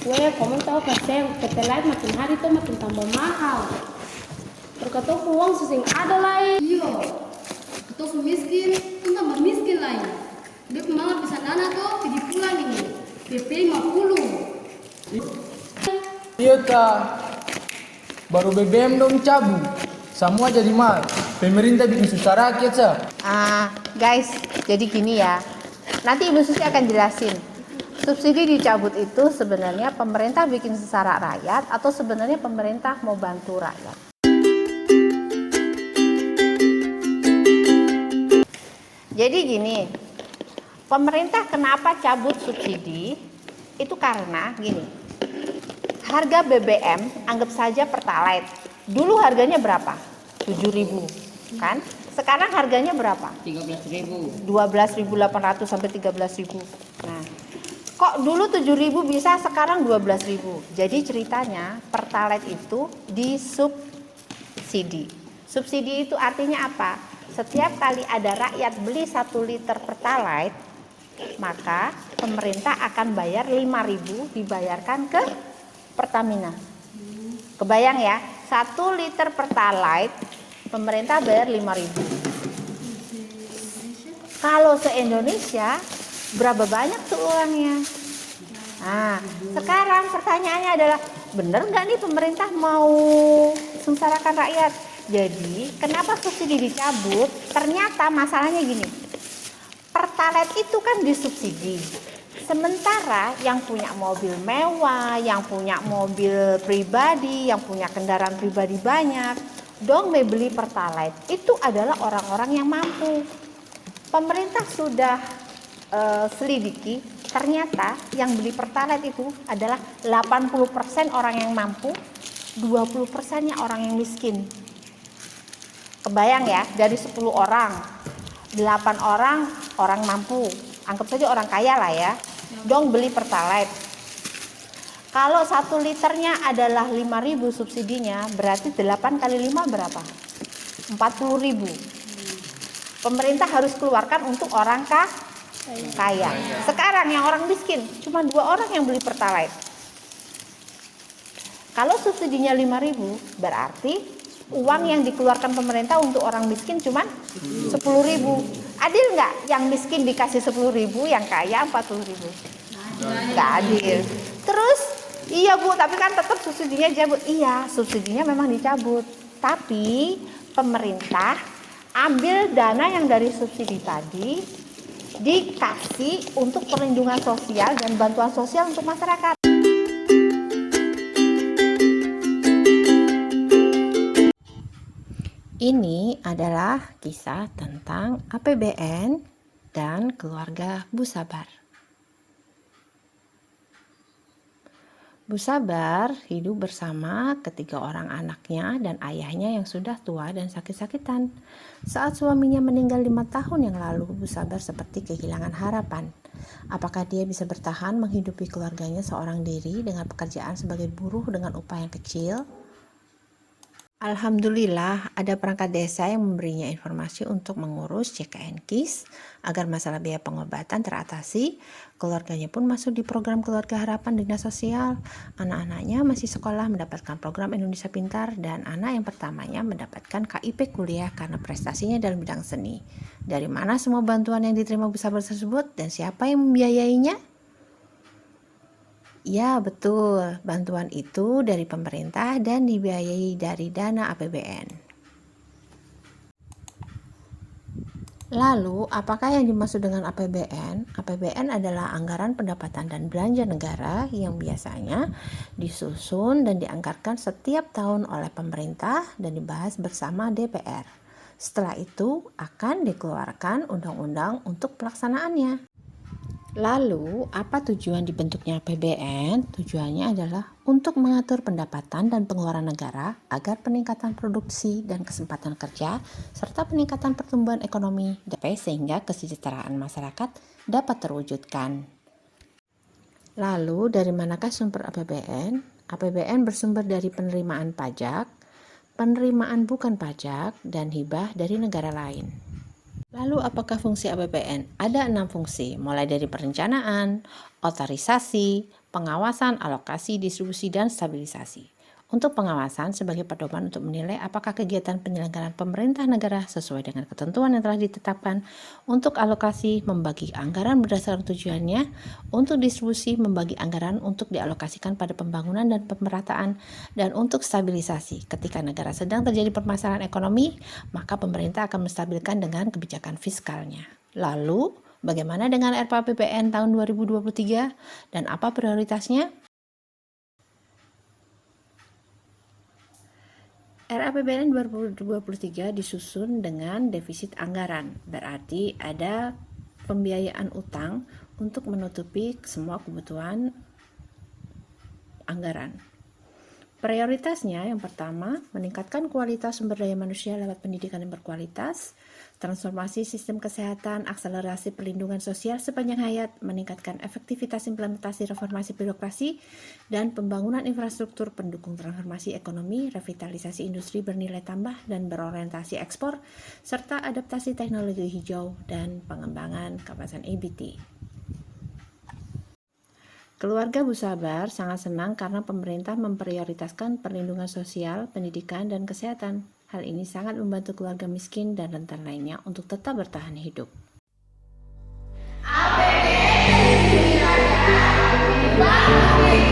Weh, kamu tahu kasih PT Live makin hari tuh makin tambah mahal. Berkata uang sesing ada lah. Iya, kita miskin, itu tambah miskin lagi. Dia kemana bisa dana tuh, pergi pulang ini. PP 50. Iya kak, baru BBM dong cabut, semua jadi mahal. Pemerintah bikin susah rakyat sah. Guys, jadi gini ya. Nanti Ibu Susi akan jelasin. Subsidi dicabut itu sebenarnya pemerintah bikin susah rakyat atau sebenarnya pemerintah mau bantu rakyat. Jadi gini, pemerintah kenapa cabut subsidi? Itu karena gini, harga BBM anggap saja Pertalite. Dulu harganya berapa? 7.000, kan? Sekarang harganya berapa? 13.000. 12.800 sampai 13.000. Nah, kok dulu 7.000 bisa, sekarang 12.000. Jadi ceritanya Pertalite itu disubsidi. Subsidi itu artinya apa? Setiap kali ada rakyat beli 1 liter Pertalite, maka pemerintah akan bayar 5.000 dibayarkan ke Pertamina. Kebayang ya, 1 liter Pertalite pemerintah bayar 5.000. Kalau se-Indonesia berapa banyak tuh uangnya? Nah, sekarang pertanyaannya adalah benar nggak nih pemerintah mau sengsarakan rakyat? Jadi kenapa subsidi dicabut? Ternyata masalahnya gini, Pertalite itu kan disubsidi. Sementara yang punya mobil mewah, yang punya mobil pribadi, yang punya kendaraan pribadi banyak, dong mau beli Pertalite itu adalah orang-orang yang mampu. Pemerintah sudah selidiki, ternyata yang beli Pertalite itu adalah 80% orang yang mampu, 20%-nya orang yang miskin. Kebayang ya, dari 10 orang, 8 orang mampu, anggap saja orang kaya lah ya, dong beli Pertalite. Kalau 1 liternya adalah 5.000 subsidinya, berarti 8 kali 5 berapa? 40.000. Pemerintah harus keluarkan untuk orang kaya. Sekarang yang orang miskin, cuma 2 orang yang beli Pertalite. Kalau subsidinya 5.000, berarti uang yang dikeluarkan pemerintah untuk orang miskin cuma 10.000. Adil nggak? Yang miskin dikasih 10.000, yang kaya 40.000? Nggak adil. Terus, iya Bu, tapi kan tetap subsidinya dicabut. Iya, subsidinya memang dicabut. Tapi pemerintah ambil dana yang dari subsidi tadi dikasih untuk perlindungan sosial dan bantuan sosial untuk masyarakat. Ini adalah kisah tentang APBN dan keluarga Bu Sabar. Bu Sabar hidup bersama ketiga orang anaknya dan ayahnya yang sudah tua dan sakit-sakitan. Saat suaminya meninggal 5 tahun yang lalu, Bu Sabar seperti kehilangan harapan. Apakah dia bisa bertahan menghidupi keluarganya seorang diri dengan pekerjaan sebagai buruh dengan upah yang kecil? Alhamdulillah ada perangkat desa yang memberinya informasi untuk mengurus CKN KIS agar masalah biaya pengobatan teratasi. Keluarganya pun masuk di program Keluarga Harapan Dinas Sosial. Anak-anaknya masih sekolah mendapatkan program Indonesia Pintar dan anak yang pertamanya mendapatkan KIP kuliah karena prestasinya dalam bidang seni. Dari mana semua bantuan yang diterima Bu Sabar tersebut dan siapa yang membiayainya? Ya betul, bantuan itu dari pemerintah dan dibiayai dari dana APBN. Lalu, apakah yang dimaksud dengan APBN? APBN adalah anggaran pendapatan dan belanja negara yang biasanya disusun dan dianggarkan setiap tahun oleh pemerintah dan dibahas bersama DPR. Setelah itu akan dikeluarkan undang-undang untuk pelaksanaannya. Lalu, apa tujuan dibentuknya APBN? Tujuannya adalah untuk mengatur pendapatan dan pengeluaran negara agar peningkatan produksi dan kesempatan kerja serta peningkatan pertumbuhan ekonomi dapat sehingga kesejahteraan masyarakat dapat terwujudkan. Lalu, dari manakah sumber APBN? APBN bersumber dari penerimaan pajak, penerimaan bukan pajak, dan hibah dari negara lain. Lalu apakah fungsi APBN? Ada 6 fungsi, mulai dari perencanaan, otorisasi, pengawasan, alokasi, distribusi, dan stabilisasi. Untuk pengawasan sebagai pedoman untuk menilai apakah kegiatan penyelenggaraan pemerintah negara sesuai dengan ketentuan yang telah ditetapkan. Untuk alokasi, membagi anggaran berdasarkan tujuannya. Untuk distribusi, membagi anggaran untuk dialokasikan pada pembangunan dan pemerataan. Dan untuk stabilisasi, ketika negara sedang terjadi permasalahan ekonomi, maka pemerintah akan menstabilkan dengan kebijakan fiskalnya. Lalu, bagaimana dengan RAPBN tahun 2023 dan apa prioritasnya? RAPBN 2023 disusun dengan defisit anggaran, berarti ada pembiayaan utang untuk menutupi semua kebutuhan anggaran. Prioritasnya yang pertama, meningkatkan kualitas sumber daya manusia lewat pendidikan yang berkualitas, transformasi sistem kesehatan, akselerasi perlindungan sosial sepanjang hayat, meningkatkan efektivitas implementasi reformasi birokrasi, dan pembangunan infrastruktur pendukung transformasi ekonomi, revitalisasi industri bernilai tambah dan berorientasi ekspor, serta adaptasi teknologi hijau dan pengembangan kawasan EBT. Keluarga Bu Sabar sangat senang karena pemerintah memprioritaskan perlindungan sosial, pendidikan, dan kesehatan. Hal ini sangat membantu keluarga miskin dan rentan lainnya untuk tetap bertahan hidup. APBN